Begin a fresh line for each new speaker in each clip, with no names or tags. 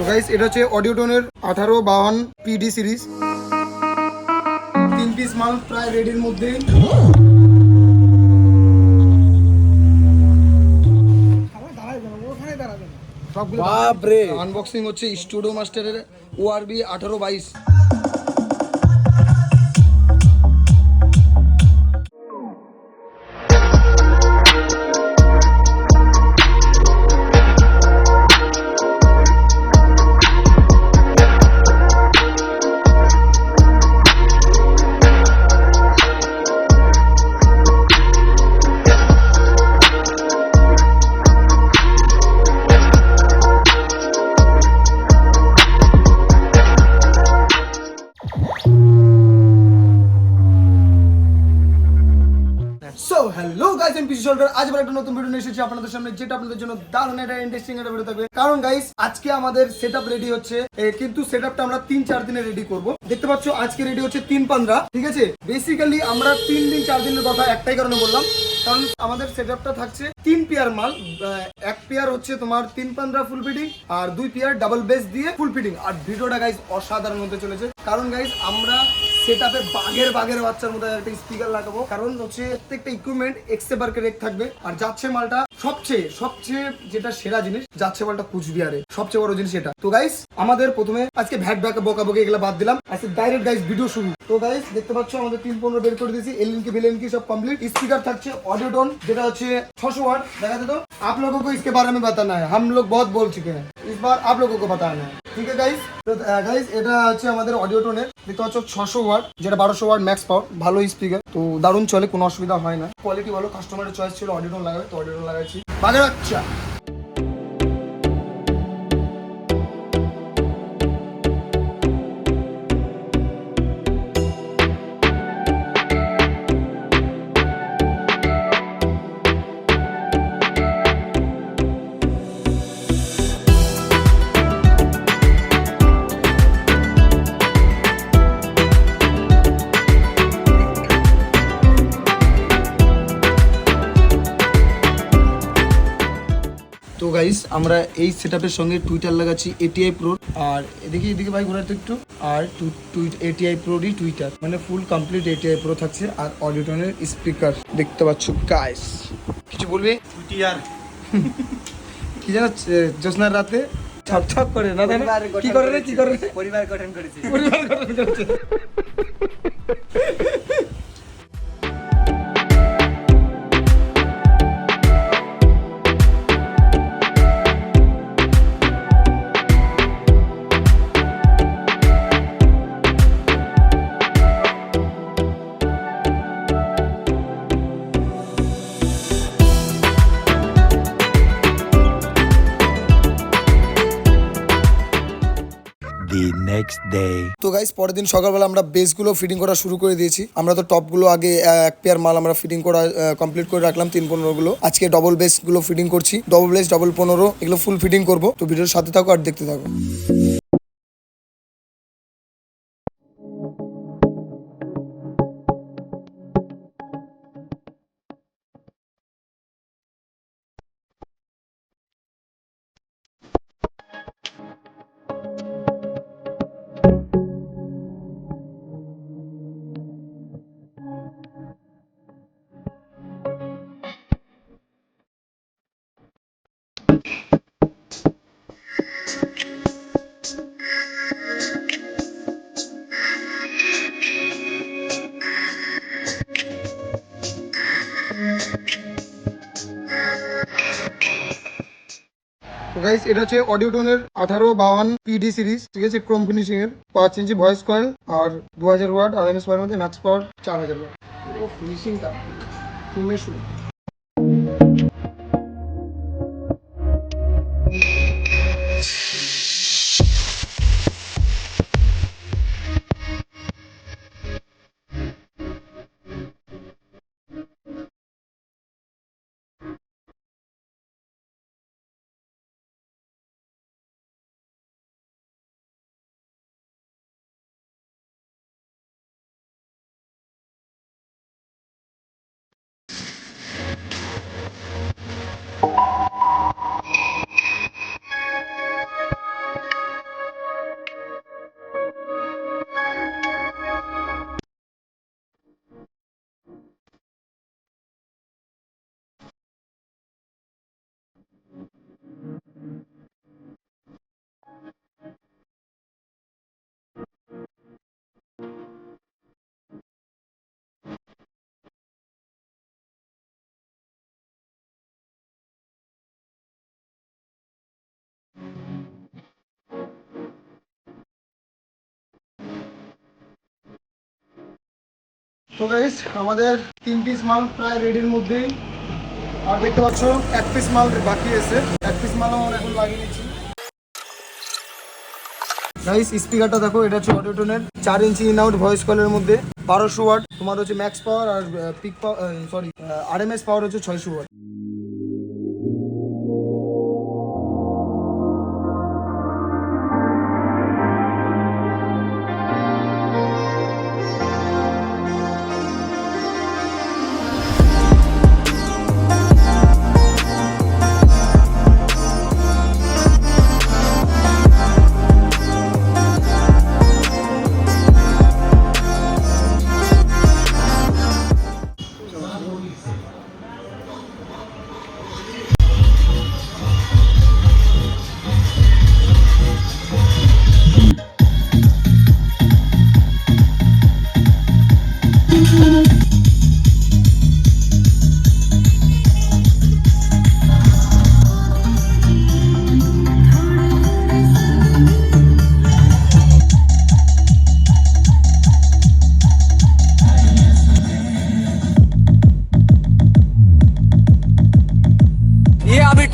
তো গাইস এটা হচ্ছে অডিওটনের 1852 পিডি সিরিজ, 3 পিস মাল প্রায় রেডির মধ্যে। বাপরে আনবক্সিং হচ্ছে স্টুডিও মাস্টারের ORB 1822। সো হ্যালো গাইস, আমি পিসি শোল্ডার। আজ আবার একটা নতুন ভিডিও নিয়ে এসেছি আপনাদের সামনে, যেটা আপনাদের জন্য দারুণ একটা ইন্টারেস্টিং একটা ভিডিও থাকবে। কারণ গাইস আজকে আমাদের সেটআপ রেডি হচ্ছে, কিন্তু সেটআপটা আমরা 3-4 দিনে রেডি করব। দেখতে পাচ্ছ আজকে রেডি হচ্ছে 3-15, ঠিক আছে। বেসিক্যালি আমরা 3 দিন 4 দিনের কথা একটাই কারণে বললাম, কারণ আমাদের সেটআপটা থাকছে 3 পেয়ার মাল। এক পেয়ার হচ্ছে তোমার 3-15 ফুল ফিটিং, আর 2 পেয়ার ডাবল বেস দিয়ে ফুল ফিটিং। আর ভিডিওটা গাইস অসাধারণ হতে চলেছে, কারণ গাইস আমরা সেটআপে বাঘের বাচ্চার মধ্যে একটা স্পিকার লাগাবো। কারণ হচ্ছে প্রত্যেকটা ইকুইপমেন্ট এক্সেবারকে রেক থাকবে। আর যাচ্ছে মালটা সবচেয়ে যেটা সেরা জিনিস, যাচ্ছে মালটা কুচবিহারে সবচেয়ে বড় জিনিস এটা। তো গাইস আমাদের প্রথমে আজকে ভ্যাট ব্যাক বকাবকি এগুলো বাদ দিলাম, আজকে ডাইরেক্ট গাইস ভিডিও শুরু। তো গাইস দেখতে পাচ্ছ আমাদের 3-15 বের করে দিয়েছি, এলএনকি ভিলেনকি সব কমপ্লিট। স্পিকার থাকছে অডিওটন, যেটা হচ্ছে 600 ওয়াট। দেখাতে তো आप लोगों को इसके बारे में बताना है, हम लोग बहुत बोल चुके हैं, इस बार आप लोगों को बताना है, ठीक है गाइस। তো গাইস এটা হচ্ছে আমাদের অডিওটনের, দেখতে পাচ্ছ 600 ওয়াট, যেটা 1200 ওয়াট ম্যাক্স পাওয়ার। ভালো স্পিকার, তো দারুণ চলে, কোনো অসুবিধা হয় না। কোয়ালিটি ভালো, কাস্টমারের চয়েস ছিল অডিওটন লাগাবে, তো অডিওটন লাগাচ্ছি। বাগের বাচ্চা তো গাইস আমরা এই সেটআপের সঙ্গে টুইটার লাগাচ্ছি ATI প্রো। আর এদিকে ভাই ঘোরাতে একটু, আর ATI প্রোরই টুইটার, মানে ফুল কমপ্লিট ATI প্রো থাকছে। আর অডিওটনের স্পিকার দেখতে পাচ্ছ গাইস। কিছু বলবি? টুইটার কি জানো, জ্যোৎস্নার রাতে ছক করে না, কি করে পরিবার গঠন করেছে। তো গাইস পরের দিন সকালবেলা আমরা বেসগুলো ফিটিং করা শুরু করে দিয়েছি। আমরা তো টপগুলো আগে এক পেয়ার মাল আমরা ফিটিং করা কমপ্লিট করে রাখলাম, 3-15 গুলো। আজকে ডবল বেস গুলো ফিটিং করছি, ডবল বেস ডবল 15 এগুলো ফুল ফিটিং করবো। তো ভিডিওর সাথে থাকো আর দেখতে থাকো। তো গাইস এটা হচ্ছে অডিওটনের 1852 পিডি সিরিজ, ঠিক আছে, ক্রোম ফিনিশিং এর 5 ইঞ্চি ভয়েস কয়েল, আর 2000 ওয়াট আরএমএস পাওয়ার মধ্যে, ম্যাক্স পাওয়ার 4000 ওয়াট। ও ফিনিশিংটা তুমি শুনো। তো গাইস আমাদের 3 পিস মাল প্রায় রেডির মধ্যেই, আর দেখতে পাচ্ছ 1 পিস মাল বাকি আছে। 1 পিস মালও আমরা এখন লাগিয়ে নিচ্ছি। গাইস স্পিকারটা দেখো, এটা হচ্ছে অডিওটোনের 4 ইঞ্চি ইন আউট ভয়েস কলের মধ্যে 1200 ওয়াট। তোমার হচ্ছে ম্যাক্স পাওয়ার আর পিক পাওয়ার, সরি আরএমএস পাওয়ার হচ্ছে 600 ওয়াট।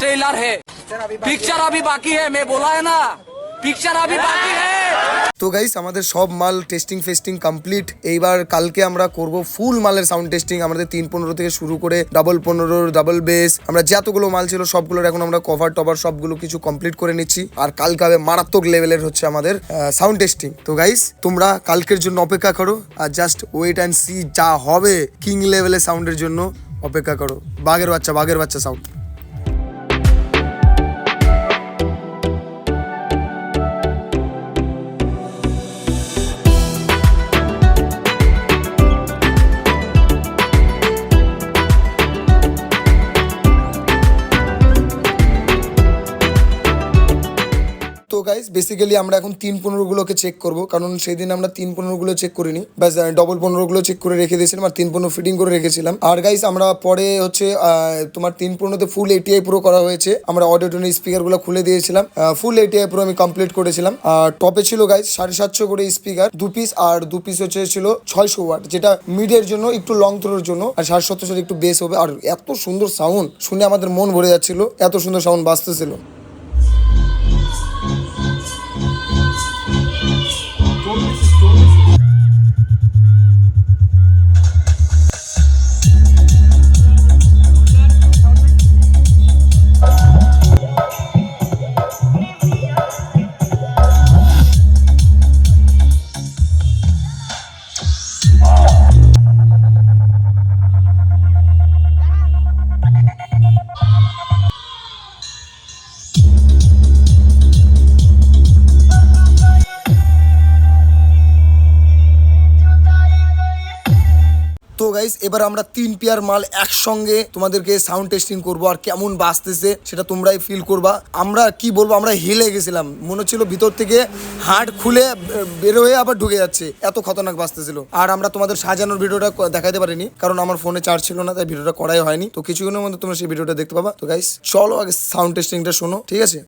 ट्रेलर है, पिक्चर अभी बाकी है, मैं बोला है ना, पिक्चर अभी बाकी है।
তো গাইস আমাদের সব মাল টেস্টিং ফেস্টিং কমপ্লিট। এইবার কালকে আমরা করব ফুল মালের সাউন্ড টেস্টিং। আমাদের 315 থেকে শুরু করে ডাবল 15, ডাবল বেস, আমরা যতগুলো মাল ছিল সবগুলোর এখন আমরা কভার টভার সবগুলো কিছু কমপ্লিট করে নিচ্ছি। আর কালকে হবে মারাত্মক লেভেলের হচ্ছে আমাদের সাউন্ড টেস্টিং। তো গাইস তোমরা কালকের জন্য অপেক্ষা করো আর জাস্ট ওয়েট অ্যান্ড সি। যা হবে কিং লেভেলের সাউন্ডের জন্য অপেক্ষা করো। বাঘের বাচ্চা সাউন্ড। তো গাইস বেসিক্যালি আমরা এখন 315 গুলোকে চেক করব, কারণ সেই দিন আমরা 315 গুলো চেক করিনি, ব্যাস ডবল 15 গুলো চেক করে রেখে দিয়েছিলাম আর 315 ফিটিং করে রেখেছিলাম। আর গাইস আমরা পরে হচ্ছে তোমার 315 ফুল এটিআই প্রো করা হয়েছে। আমরা অডিওটোনের স্পিকার গুলো খুলে দিয়েছিলাম, ফুল এটিআই প্রো আমি কমপ্লিট করেছিলাম। আর টপে ছিল গাইস 750 করে স্পিকার 2 পিস, আর 2 পিস হচ্ছে ছিল 600 ওয়াট, যেটা মিডের জন্য একটু লং থ্রোর জন্য, আর 770 একটু বেস হবে। আর এত সুন্দর সাউন্ড শুনে আমাদের মন ভরে যাচ্ছিল, এত সুন্দর সাউন্ড বাজতেছিল। তো গাইস এবার আমরা 3 পেয়ার মাল একসঙ্গে তোমাদেরকে সাউন্ড টেস্টিং করব, আর কেমন বাজতেছে সেটা তোমরাই ফিল করবা। আমরা কি বলবো, আমরা হেলে গেছিলাম, মনে হচ্ছিল ভিতর থেকে হার্ট খুলে বের হয়ে আবার ঢুকে যাচ্ছে, এত খতরনাক বাজতেছিল। আর আমরা তোমাদের সাজানোর ভিডিওটা দেখাতে পারিনি, কারণ আমার ফোনে চার্জ ছিল না, তাই ভিডিওটা করাই হয়নি। তো কিছুক্ষণের মধ্যে তোমরা সেই ভিডিওটা দেখতে পাবা। তো গাইস চলো আগে সাউন্ড টেস্টিংটা শোনো, ঠিক আছে?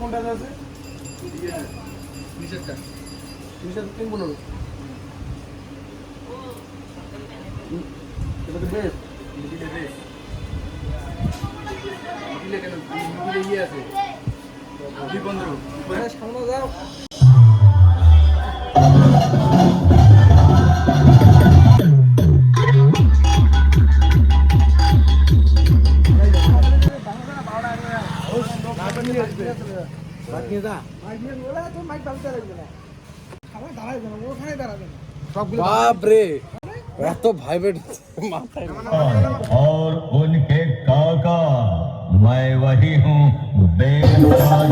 কোনটা আছে? নিচেরটা 315। এটা তো বেশ মিডিলে বেশ মিডিলে কেন মিডিলে ইয়ে আছে 215 সামনে যাও।
बाप रे এত ভাইব্রেট মাথায়
और उनके काका मैं वही हूँ बेनकाब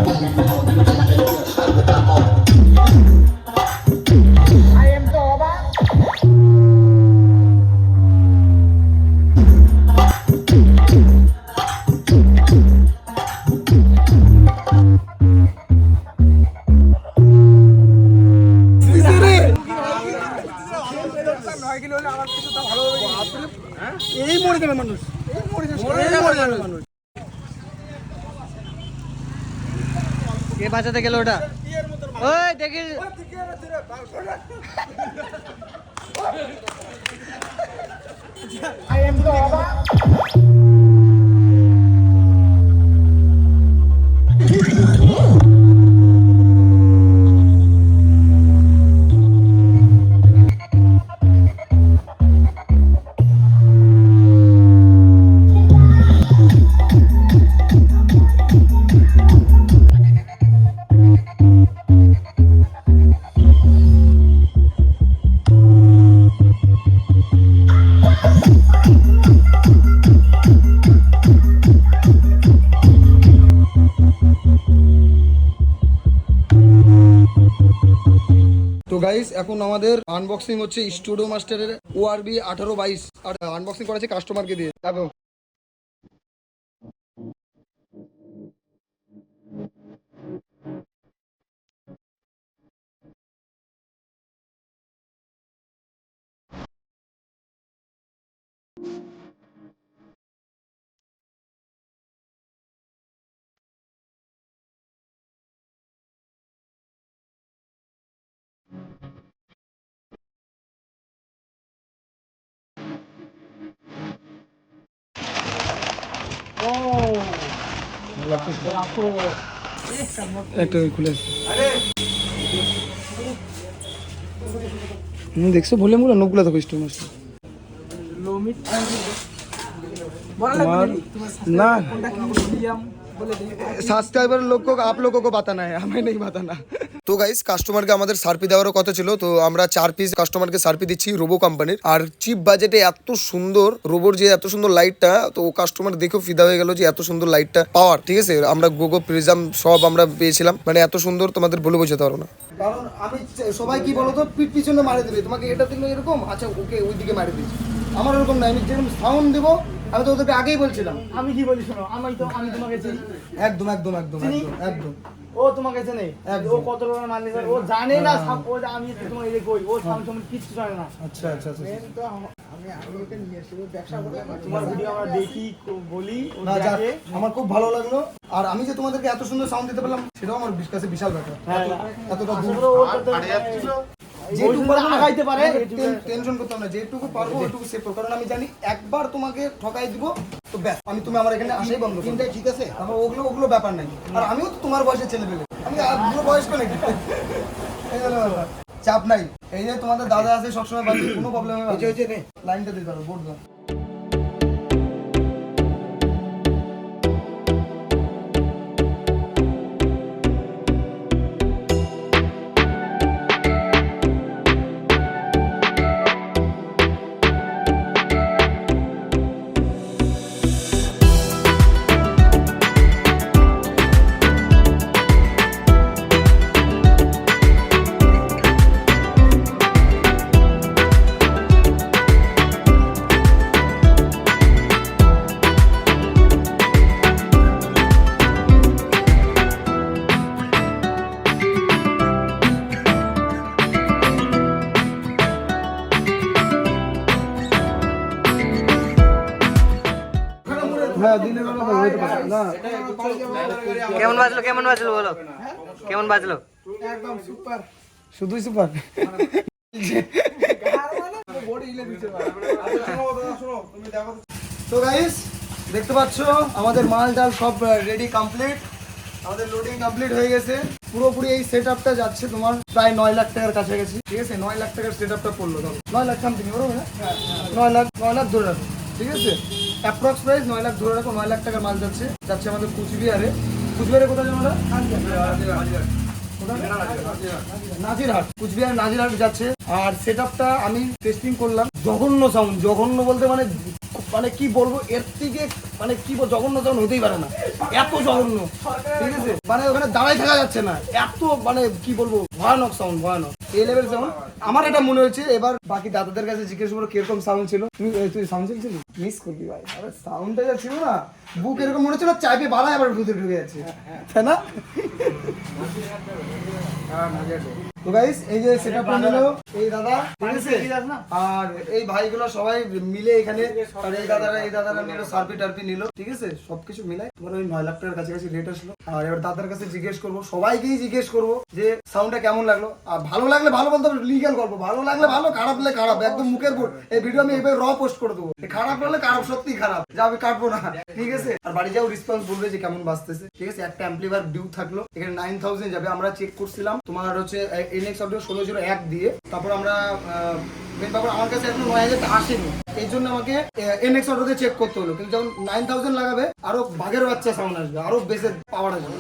এই মরে যাবে মানুষ, এই মরে যাবে মানুষ।
কে বাঁচাতে গেল ওটা? ওই দেখি
তো গাইস এখন আমাদের আনবক্সিং হচ্ছে স্টুডিও মাস্টারের ORB 1822 আর আনবক্সিং করেছে কাস্টমারকে দিয়ে। দেখো একটা খুলে দেখছো ভলিউম গুলো নোকগুলো দেখো স্টুডিও মাস্টার ना সাবস্ক্রাইবার লোক आप लोगों को बताना है हमें नहीं बताना। তো গাইস কাস্টমারকে আমাদের সার্পি দেওয়ারও কথা ছিল, তো আমরা 4 পিস কাস্টমারকে সার্পি দিচ্ছি রোবো কোম্পানির। আর চিপ বাজেটে এত সুন্দর রোবোর যে এত সুন্দর লাইটটা, তো কাস্টমার দেখেও ফিদা হয়ে গেল যে এত সুন্দর লাইটটা পাওয়ার। ঠিক আছে, আমরা গোগো প্রিজম সব আমরা পেয়েছিলাম, মানে এত সুন্দর তোমাদের বলে বোঝাতে পারবো না। কারণ আমি সবাই কি বলতো পিঠ পিছনে মারে দেবে, তোমাকে এটা দিলে এরকম, আচ্ছা ওকে ওইদিকে মারে দিচ্ছি। আমার ওরকম নাই, আমি যেরকম সাউন্ড দেবো আমি তো ওদেরকে আগেই বলছিলাম।
আমি কি বলি শোনো, আমি তোমাকে চিনি।
একদম একদম একদম একদম একদম
ও তোমাকে চেনে, ও কত টাকা মাল নিছে ও জানে না। ও আমি তোমার এই কই ও সামনে কিছু জানে না।
আচ্ছা আচ্ছা আচ্ছা
আমি ওকে নিয়ে আসি ব্যবসা করে তোমার ভিডিও আমরা দেখি বলি ও
না যাক,
দেখে।
আমার খুব ভালো লাগলো। আর আমি যে তোমাদেরকে এত সুন্দর সাউন্ড দিতে পারলাম সেটাও আমার কাছে বিশাল ব্যাপার। এতটা দূর যেটুকু
আগাইতে পারে
টেনশন করতাম না, যেটুকু পারবো ওইটুকু সেভ করবো। কারণ আমি জানি একবার তোমাকে ঠকাই দিব তো ব্যাস, তুমি আমার এখানে আসাই বন্ধ করবে। ঠিক আছে, আমার ওগুলো ব্যাপার নাই। আর আমিও তো তোমার বয়সের ছেলে পেলে, আমি পুরো বয়স্ক নাকি, এই হলো ব্যাপার। চাপ নাই, এই যে তোমাদের দাদা আছে সবসময় বাড়ি, কোনো প্রবলেম হবে না। লাইনটা দিতে পারো, বোর্ড দাও।
কেমন বাজলো কেমন বাজলো বলো, কেমন বাজলো?
একদম সুপার, শুধুই সুপার। তো গাইস দেখতে পাচ্ছো আমাদের মাল ডাল সব রেডি কমপ্লিট, আমাদের লোডিং কমপ্লিট হয়ে গেছে। পুরোপুরি এই সেট আপটা যাচ্ছে তোমার প্রায় 9 লাখ টাকার কাছাকাছি। ঠিক আছে, 9 লাখ টাকার সেট আপটা পড়লো, 9 লাখ সামথিং বলবো না, 9 লাখ ধরে রাখো। ঠিক আছে, অ্যাপ্রক্স প্রাইস 9 লাখ ধরে রাখো। 9 লাখ টাকার মাল যাচ্ছে আমাদের কুচবিহারে। কুচবিহারের কোথায় যেন ওটা? নাজিরহাট, কুচবিহার নাজিরহাট যাচ্ছে। আর সেটআপটা আমি টেস্টিং করলাম, জঘন্য সাউন্ড, জঘন্য বলতে মানে মানে কি বলবো, এর থেকে মানে কি জঘন্য সাউন্ড হতেই পারে না, এত জঘন্য, ঠিক আছে? মানে ওখানে দাঁড়াই থাকা যাচ্ছে না, এত মানে কি বলবো, ভয়ানক সাউন্ড, ভয়ানক এই লেভেল সাউন্ড। আমার এটা মনে হয়েছে। এবার বাকি দাদাদের কাছে জিজ্ঞেস করবো কিরকম সাউন্ড ছিল। তুই সাউন্ড ছিল মিস করবি ভাই, আরে সাউন্ডটা যা ছিল না, বুক এরকম মনে হচ্ছিল চাইপে বাড়ায় আবার ভিতরে ঢুকে যাচ্ছে, তাই না? তো গাইস এই যে সেটআপটা নিলো এই দাদা, ঠিক আছে? আর এই ভাইগুলো সবাই মিলে এখানে, আর এই দাদারা নিলো সার্ভি টার্ভি নিলো, ঠিক আছে? সবকিছু মিলাই তোমার ওই 9 লাখ টাকার কাছাকাছি রেট আসলো। আর এবার দাদার কাছে জিজ্ঞেস করবো, সবাইকেই জিজ্ঞেস করবো যে সাউন্ডটা কেমন লাগলো। আর ভালো লাগলে ভালো বলতে হবে, লিগ্যাল গল্প, ভালো লাগলে ভালো, খারাপ লাগলে খারাপ, একদম মুখের উপর। এই ভিডিও আমি এবার র পোস্ট করে দেবো, খারাপ লাগলে খারাপ, সত্যি খারাপ, যা আমি কাটবো না, ঠিক আছে? আর বাড়ি যাও রেসপন্স বলবে যে কেমন বাজতেছে, ঠিক আছে? একটা অ্যাম্পলিফায়ার ডিউ থাকলো, এখানে 9000 যাবে। আমরা চেক করছিলাম তোমার হচ্ছে NX Audio 1601 দিয়ে। তারপর আমরা মেন ব্যাপার, আমার কাছে এখনো 9000 আসেনি, এই জন্য আমাকে NX Audio দিয়ে চেক করতে হলো। কিন্তু যখন 9000 লাগাবে আরো বাঘের বাচ্চা সাউন্ড আসবে, আরো বেসের পাওয়ার আসবে।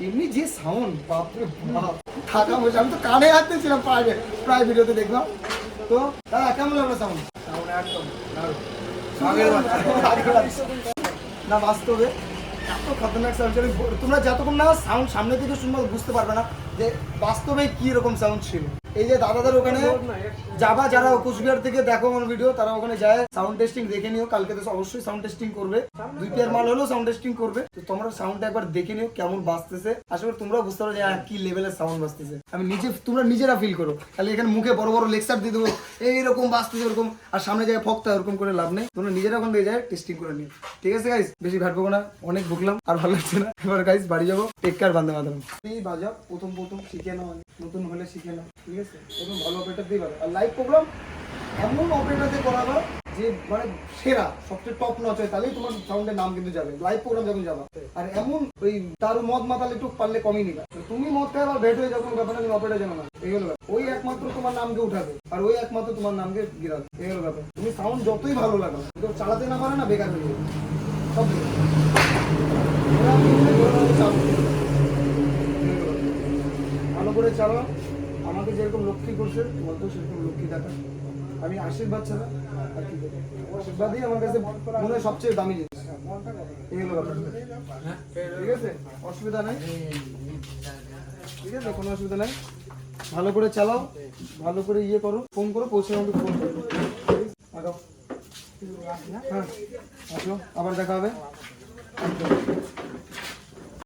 এমনি যে সাউন্ড, বাপরে বাপ, থাকা বসে আমি তো কানে হাতে ছিলাম প্রায় ভিডিওতে দেখলাম। তো দাদা কেমন লাগলো সাউন্ড? না বাস্তবে এত খতরনাক সাউন্ড, তোমরা যতক্ষণ না সাউন্ড সামনে থেকে শুনবো বুঝতে পারবে না যে বাস্তবে কি রকম সাউন্ড ছিল। এই যে দাদাদের ওখানে যাবা, যারা কুচবিহার থেকে দেখো আমার ভিডিও, তারা ওখানে যায় সাউন্ড টেস্টিং দেখে নিও। কালকে তো অবশ্যই সাউন্ড টেস্টিং করবে, 2 পেয়ার মাল হলেও সাউন্ড টেস্টিং করবে। তো তোমরা সাউন্ডটা একবার দেখে নিও কেমন বাজতেছে, আসলে তোমরা বুঝতে পারো যে কি লেভেলের সাউন্ড বাজতেছে। আমি তোমরা নিজেরা ফিল করো, তাহলে এখানে মুখে বড় বড় লেকচার দিয়ে দেবো এইরকম বাজতেছে এরকম, আর সামনে যায় ফক্তা, এরকম করে লাভ নেই। তোমরা নিজেরা ওখান থেকে যায় টেস্টিং করে নিও, ঠিক আছে গাইস? বেশি ঘাটবো না, অনেক ভুগলাম, আর ভালো লাগছে না। এবার গাইস বাড়ি যাবো, টেক কেয়ার, বান্দে মাতরম। এই বাজাও প্রথম শিখে নাও, নতুন হলে শিখে নাও, ঠিক আছে? প্রথম ভালো অপারেটর দিয়ে ভালো, আর লাইভ প্রোগ্রাম এমন অপারেটর করাবো যে মানে সেরা, সবচেয়ে টপ নচ হয়, তাহলেই তোমার সাউন্ডের নাম কিন্তু যাবে লাইভ প্রোগ্রাম যখন যাবা। আর এমন ওই তার মদ মাতালে একটু পারলে কমই নিবা, তুমি মদ খাই আবার ভেট হয়ে যখন ব্যাপারটা তুমি অপারেটর জানো না, এই হলো ব্যাপার। ওই একমাত্র তোমার নামকে উঠাবে, আর ওই একমাত্র তোমার নামকে গিরাবে, এই হলো ব্যাপার। তুমি সাউন্ড যতই ভালো লাগাও, তো চালাতে না পারে না, বেকার হয়ে যাবে সব। ভালো করে চালাও, আমাকে যেরকম লক্ষ্মী করছে তোমাকেও সেরকম লক্ষ্মী দেখা। আমি আশীর্বাদ ছাড়া আর কি করবো, আশীর্বাদই আমার কাছে মনে হয় সবচেয়ে দামি জিনিস। এই হলো ব্যাপার, ঠিক আছে? অসুবিধা নাই, ঠিক আছে? কোনো অসুবিধা নাই, ভালো করে চালাও, ভালো করে ইয়ে করো, ফোন করো, পৌঁছে আমাকে ফোন করো। হ্যাঁ আসো, আবার দেখা হবে।